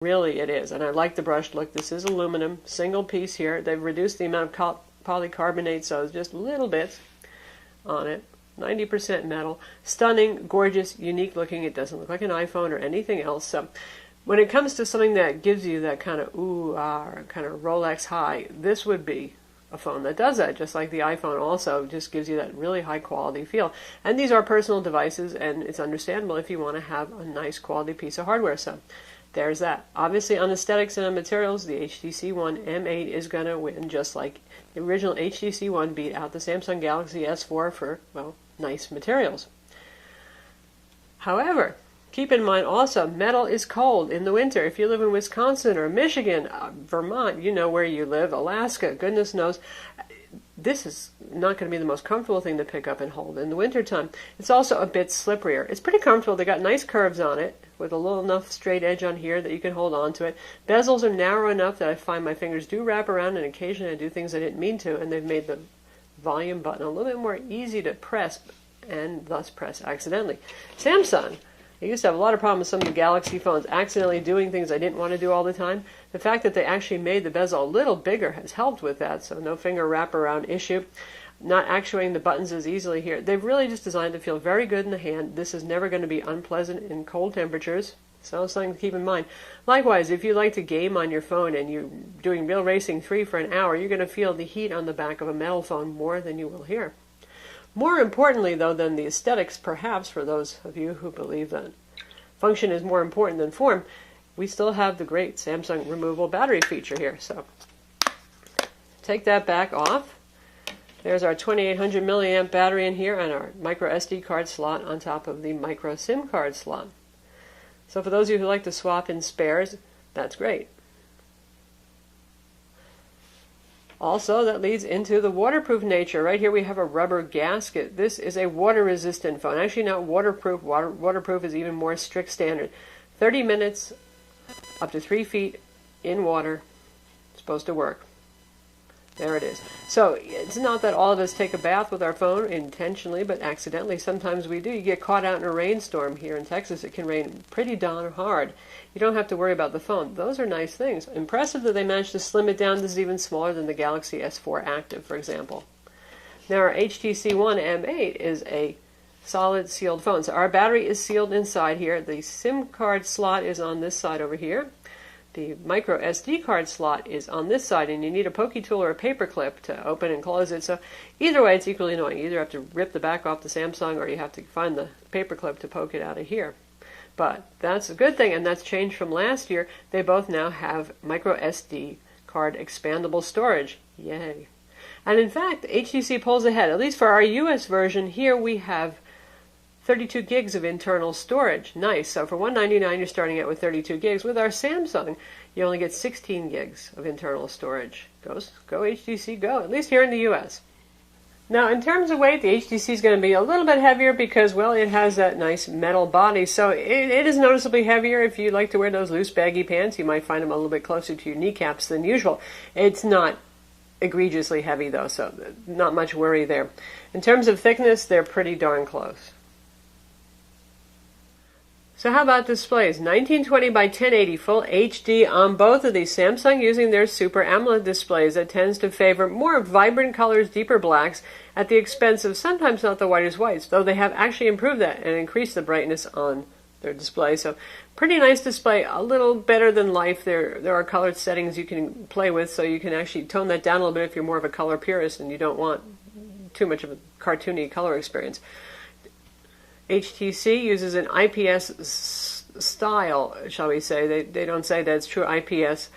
Really it is. And I like the brushed look. This is aluminum, single piece here. They've reduced the amount of polycarbonate, so just little bits on it. 90% metal. Stunning, gorgeous, unique looking. It doesn't look like an iPhone or anything else. So when it comes to something that gives you that kind of ooh, ah, kind of Rolex high, this would be a phone that does that, just like the iPhone also just gives you that really high quality feel. And these are personal devices, and it's understandable if you want to have a nice quality piece of hardware. So there's that. Obviously on aesthetics and on materials, the HTC One M8 is going to win, just like the original HTC One beat out the Samsung Galaxy S4 for, well, nice materials. However, keep in mind also, metal is cold in the winter. If you live in Wisconsin or Michigan, Vermont, you know where you live, Alaska, goodness knows, this is not going to be the most comfortable thing to pick up and hold in the wintertime. It's also a bit slipperier. It's pretty comfortable. They got nice curves on it with a little enough straight edge on here that you can hold on to it. Bezels are narrow enough that I find my fingers do wrap around, and occasionally I do things I didn't mean to, and they've made the volume button a little bit more easy to press and thus press accidentally. Samsung, I used to have a lot of problems with some of the Galaxy phones accidentally doing things I didn't want to do all the time. The fact that they actually made the bezel a little bigger has helped with that, so no finger wraparound issue. Not actuating the buttons as easily here. They've really just designed to feel very good in the hand. This is never going to be unpleasant in cold temperatures, so something to keep in mind. Likewise, if you like to game on your phone and you're doing Real Racing 3 for an hour, you're going to feel the heat on the back of a metal phone more than you will here. More importantly, though, than the aesthetics, perhaps for those of you who believe that function is more important than form, we still have the great Samsung removable battery feature here. So take that back off. There's our 2800 milliamp battery in here and our micro SD card slot on top of the micro SIM card slot. So for those of you who like to swap in spares, that's great. Also, that leads into the waterproof nature. Right here we have a rubber gasket. This is a water-resistant phone. Actually, not waterproof. Waterproof is even more strict standard. 30 minutes, up to 3 feet in water, supposed to work. There it is. So it's not that all of us take a bath with our phone intentionally, but accidentally. Sometimes we do. You get caught out in a rainstorm here in Texas. It can rain pretty darn hard. You don't have to worry about the phone. Those are nice things. Impressive that they managed to slim it down. This is even smaller than the Galaxy S4 Active, for example. Now our HTC One M8 is a solid sealed phone. So our battery is sealed inside here. The SIM card slot is on this side over here. The micro SD card slot is on this side, and you need a pokey tool or a paper clip to open and close it. So either way, it's equally annoying. You either have to rip the back off the Samsung, or you have to find the paper clip to poke it out of here. But that's a good thing, and that's changed from last year. They both now have micro SD card expandable storage. Yay. And in fact, HTC pulls ahead. At least for our US version, here we have 32 gigs of internal storage. Nice. So for $199, you're starting out with 32 gigs. With our Samsung, you only get 16 gigs of internal storage. Go HTC, go. At least here in the US. Now, in terms of weight, the HTC is going to be a little bit heavier because, well, it has that nice metal body. So it is noticeably heavier. If you like to wear those loose, baggy pants, you might find them a little bit closer to your kneecaps than usual. It's not egregiously heavy, though, so not much worry there. In terms of thickness, they're pretty darn close. So how about displays? 1920 by 1080 full HD on both of these. Samsung using their Super AMOLED displays that tends to favor more vibrant colors, deeper blacks, at the expense of sometimes not the whitest whites, though they have actually improved that and increased the brightness on their display. So pretty nice display, a little better than life. There are colored settings you can play with, so you can actually tone that down a little bit if you're more of a color purist and you don't want too much of a cartoony color experience. HTC uses an IPS style, shall we say. They don't say that it's true IPS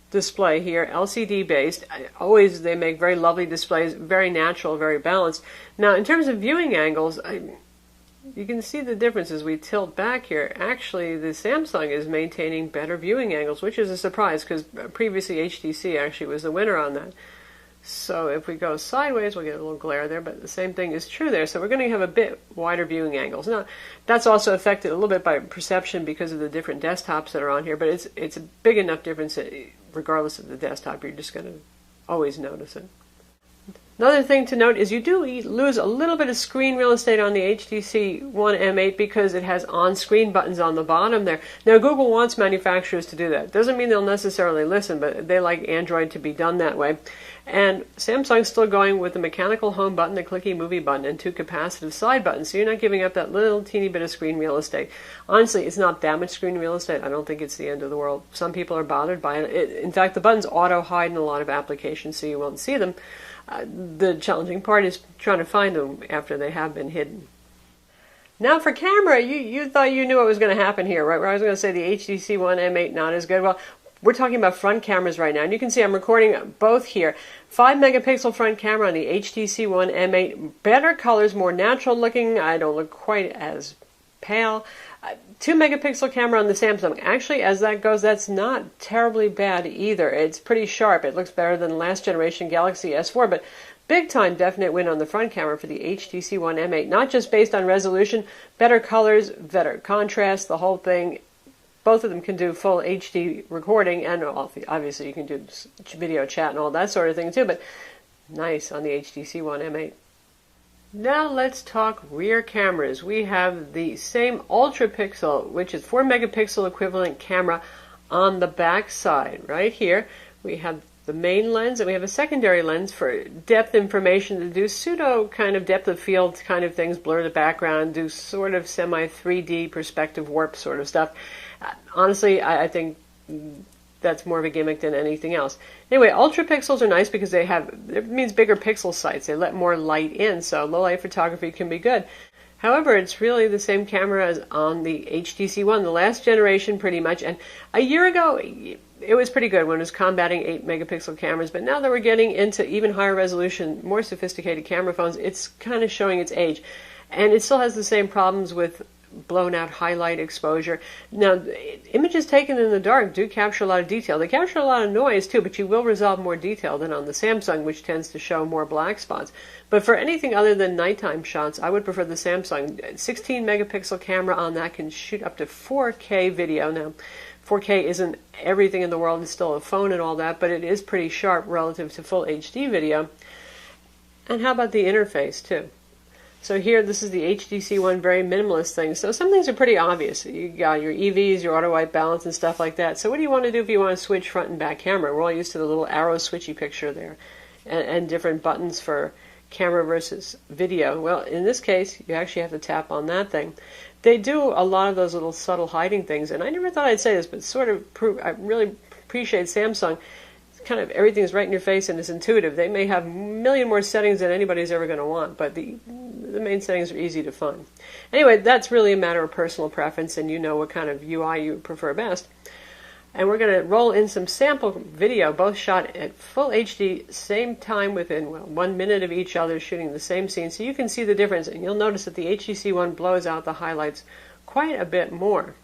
display here, LCD based. Always they make very lovely displays, very natural, very balanced. Now in terms of viewing angles, you can see the difference as we tilt back here. Actually, the Samsung is maintaining better viewing angles, which is a surprise because previously HTC actually was the winner on that. So if we go sideways, we'll get a little glare there, but the same thing is true there. So we're going to have a bit wider viewing angles. Now, that's also affected a little bit by perception because of the different desktops that are on here, but it's a big enough difference that regardless of the desktop, you're just going to always notice it. Another thing to note is you do lose a little bit of screen real estate on the HTC One M8 because it has on-screen buttons on the bottom there. Now, Google wants manufacturers to do that. Doesn't mean they'll necessarily listen, but they like Android to be done that way. And Samsung's still going with the mechanical home button, the clicky movie button, and 2 capacitive side buttons, so you're not giving up that little teeny bit of screen real estate. Honestly, it's not that much screen real estate. I don't think it's the end of the world. Some people are bothered by it. In fact, the buttons auto-hide in a lot of applications, so you won't see them. The challenging part is trying to find them after they have been hidden. Now for camera, you thought you knew what was going to happen here, right? Where I was going to say the HTC One M8 not as good. Well, we're talking about front cameras right now, and you can see I'm recording both here. 5 megapixel front camera on the HTC One M8. Better colors, more natural looking. I don't look quite as pale. 2 megapixel camera on the Samsung. Actually, as that goes, that's not terribly bad either. It's pretty sharp. It looks better than last generation Galaxy S4, but big time definite win on the front camera for the HTC One M8. Not just based on resolution, better colors, better contrast, the whole thing. Both of them can do full HD recording, and obviously you can do video chat and all that sort of thing too, but nice on the HTC One M8. Now let's talk rear cameras. We have the same ultra pixel, which is 4 megapixel equivalent camera on the back side. Right here we have the main lens, and we have a secondary lens for depth information to do pseudo kind of depth of field kind of things, blur the background, do sort of semi 3D perspective warp sort of stuff. Honestly, I think that's more of a gimmick than anything else. Anyway, ultra pixels are nice because it means bigger pixel sites. They let more light in, so low light photography can be good. However, it's really the same camera as on the HTC One, the last generation pretty much. And a year ago, it was pretty good when it was combating 8 megapixel cameras, but now that we're getting into even higher resolution, more sophisticated camera phones, it's kind of showing its age. And it still has the same problems with blown out highlight exposure. Now, images taken in the dark do capture a lot of detail. They capture a lot of noise too, but you will resolve more detail than on the Samsung, which tends to show more black spots. But for anything other than nighttime shots, I would prefer the Samsung. 16 megapixel camera on that can shoot up to 4K video. Now, 4K isn't everything in the world. It's still a phone and all that, but it is pretty sharp relative to full HD video. And how about the interface too? So here, this is the HTC One, very minimalist thing. So some things are pretty obvious. You got your EVs, your auto white balance, and stuff like that. So what do you want to do if you want to switch front and back camera? We're all used to the little arrow switchy picture there, and different buttons for camera versus video. Well, in this case, you actually have to tap on that thing. They do a lot of those little subtle hiding things, and I never thought I'd say this, but sort of I really appreciate Samsung. Kind of everything's right in your face and it's intuitive. They may have a million more settings than anybody's ever going to want, but the main settings are easy to find. Anyway, that's really a matter of personal preference, and you know what kind of UI you prefer best. And we're going to roll in some sample video, both shot at full HD, same time within 1 minute of each other, shooting the same scene, so you can see the difference, and you'll notice that the HTC One blows out the highlights quite a bit more.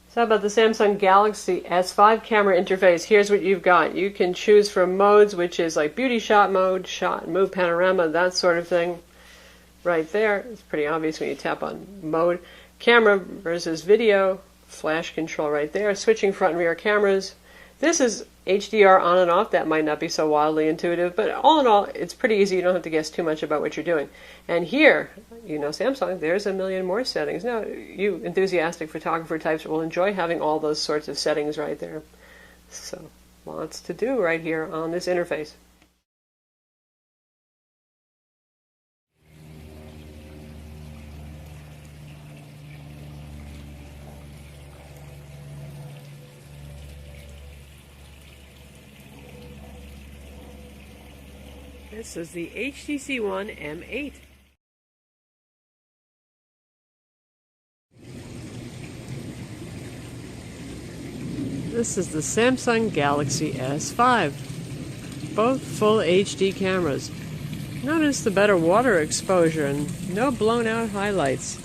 So how about the Samsung Galaxy S5 camera interface? Here's what you've got. You can choose from modes, which is like beauty shot mode, shot, move panorama, that sort of thing. Right there. It's pretty obvious when you tap on mode. Camera versus video, flash control right there. Switching front and rear cameras. This is HDR on and off. That might not be so wildly intuitive, but all in all, it's pretty easy. You don't have to guess too much about what you're doing. And here, you know, Samsung, there's a million more settings. Now, you enthusiastic photographer types will enjoy having all those sorts of settings right there. So, lots to do right here on this interface. This is the HTC One M8. This is the Samsung Galaxy S5. Both full HD cameras. Notice the better water exposure and no blown out highlights.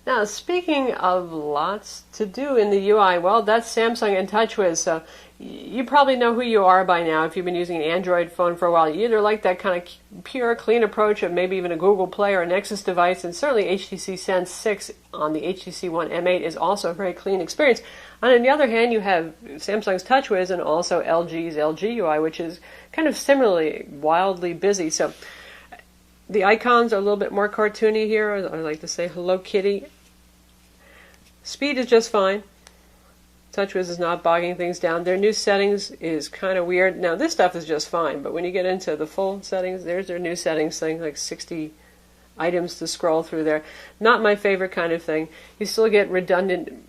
Now, speaking of lots to do in the UI, well, that's Samsung and TouchWiz. So you probably know who you are by now if you've been using an Android phone for a while. You either like that kind of pure, clean approach of maybe even a Google Play or a Nexus device, and certainly HTC Sense 6 on the HTC One M8 is also a very clean experience. And on the other hand, you have Samsung's TouchWiz and also LG's LG UI, which is kind of similarly wildly busy. So the icons are a little bit more cartoony here. I like to say Hello Kitty. Speed is just fine. TouchWiz is not bogging things down. Their new settings is kind of weird. Now, this stuff is just fine, but when you get into the full settings, there's their new settings thing, like 60 items to scroll through there. Not my favorite kind of thing. You still get redundant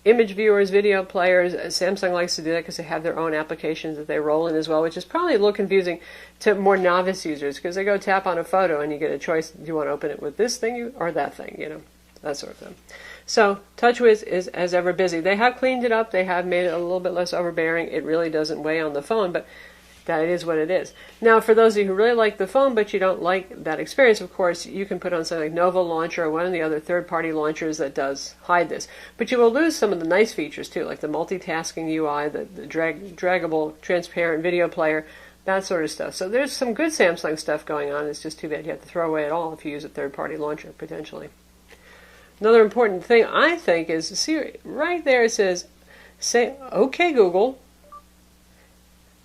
image viewers, video players. Samsung likes to do that because they have their own applications that they roll in as well, which is probably a little confusing to more novice users because they go tap on a photo and you get a choice. Do you want to open it with this thing or that thing, that sort of thing. So TouchWiz is as ever busy. They have cleaned it up. They have made it a little bit less overbearing. It really doesn't weigh on the phone, but that is what it is. Now, for those of you who really like the phone, but you don't like that experience, of course, you can put on something like Nova Launcher or one of the other third-party launchers that does hide this. But you will lose some of the nice features, too, like the multitasking UI, the draggable, transparent video player, that sort of stuff. So there's some good Samsung stuff going on. It's just too bad you have to throw away it all if you use a third-party launcher, potentially. Another important thing, I think, is, see, right there it says, say, OK, Google.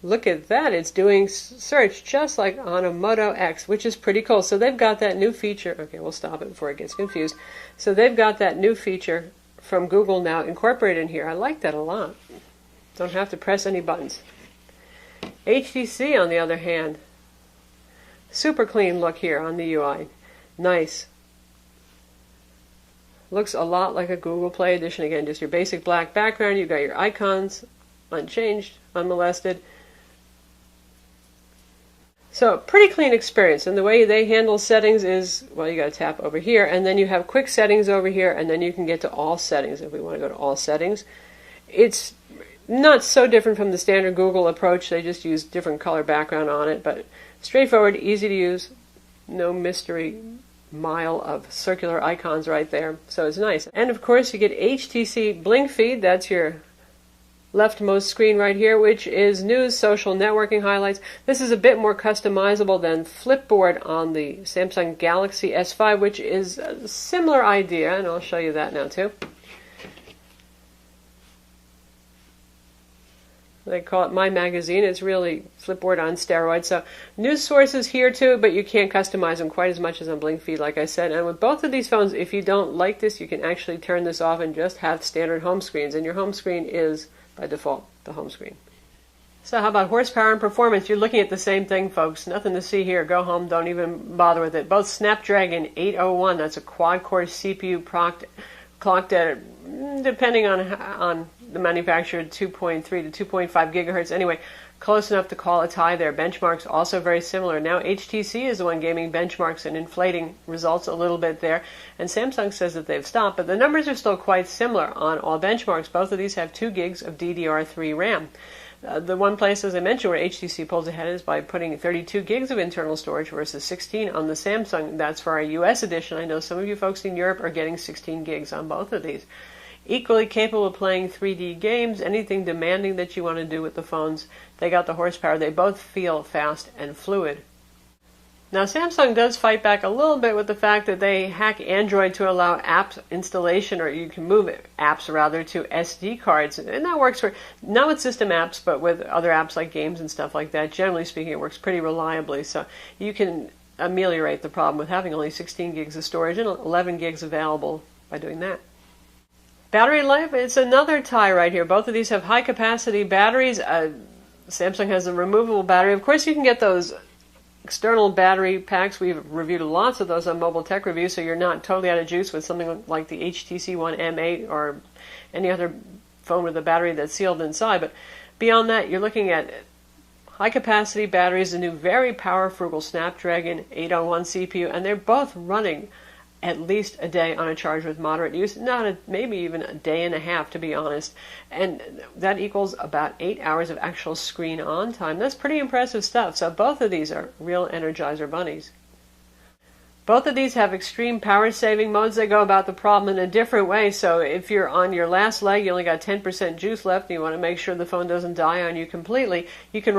Look at that. It's doing search just like on a Moto X, which is pretty cool. So they've got that new feature. Okay, we'll stop it before it gets confused. So they've got that new feature from Google now incorporated in here. I like that a lot. Don't have to press any buttons. HTC, on the other hand, super clean look here on the UI. Nice. Looks a lot like a Google Play edition. Again, just your basic black background. You've got your icons unchanged, unmolested. So, pretty clean experience. And the way they handle settings is, well, you got to tap over here, and then you have quick settings over here, and then you can get to all settings if we want to go to all settings. It's not so different from the standard Google approach. They just use different color background on it, but straightforward, easy to use, no mystery mile of circular icons right there, so it's nice. And of course you get HTC Blink Feed. That's your leftmost screen right here, which is news, social, networking highlights. This is a bit more customizable than Flipboard on the Samsung Galaxy S5, which is a similar idea, and I'll show you that now too. They call it My Magazine. It's really Flipboard on steroids. So news sources here too, but you can't customize them quite as much as on Blink Feed, like I said. And with both of these phones, if you don't like this, you can actually turn this off and just have standard home screens. And your home screen is, by default, the home screen. So how about horsepower and performance? You're looking at the same thing, folks. Nothing to see here. Go home. Don't even bother with it. Both Snapdragon 801, that's a quad-core CPU clocked at, depending on the manufacturer, 2.3 to 2.5 gigahertz. Anyway, close enough to call a tie there. Benchmarks also very similar. Now HTC is the one gaming benchmarks and inflating results a little bit there. And Samsung says that they've stopped, but the numbers are still quite similar on all benchmarks. Both of these have 2 gigs of DDR3 RAM. The one place, as I mentioned, where HTC pulls ahead is by putting 32 gigs of internal storage versus 16 on the Samsung. That's for our US edition. I know some of you folks in Europe are getting 16 gigs on both of these. Equally capable of playing 3D games, anything demanding that you want to do with the phones. They got the horsepower. They both feel fast and fluid. Now, Samsung does fight back a little bit with the fact that they hack Android to allow app installation, or you can move apps rather to SD cards, and that works for not with system apps, but with other apps like games and stuff like that. Generally speaking, it works pretty reliably, so you can ameliorate the problem with having only 16 gigs of storage and 11 gigs available by doing that. Battery life, it's another tie right here. Both of these have high capacity batteries. Samsung has a removable battery. Of course, you can get those external battery packs. We've reviewed lots of those on Mobile Tech Review, so you're not totally out of juice with something like the HTC One M8 or any other phone with a battery that's sealed inside. But beyond that, you're looking at high capacity batteries, the new very power frugal Snapdragon 801 CPU, and they're both running at least a day on a charge with moderate use, maybe even a day and a half, to be honest. And that equals about 8 hours of actual screen on time. That's pretty impressive stuff. So both of these are real Energizer bunnies. Both of these have extreme power saving modes. They go about the problem in a different way. So if you're on your last leg, you only got 10% juice left, and you want to make sure the phone doesn't die on you completely, you can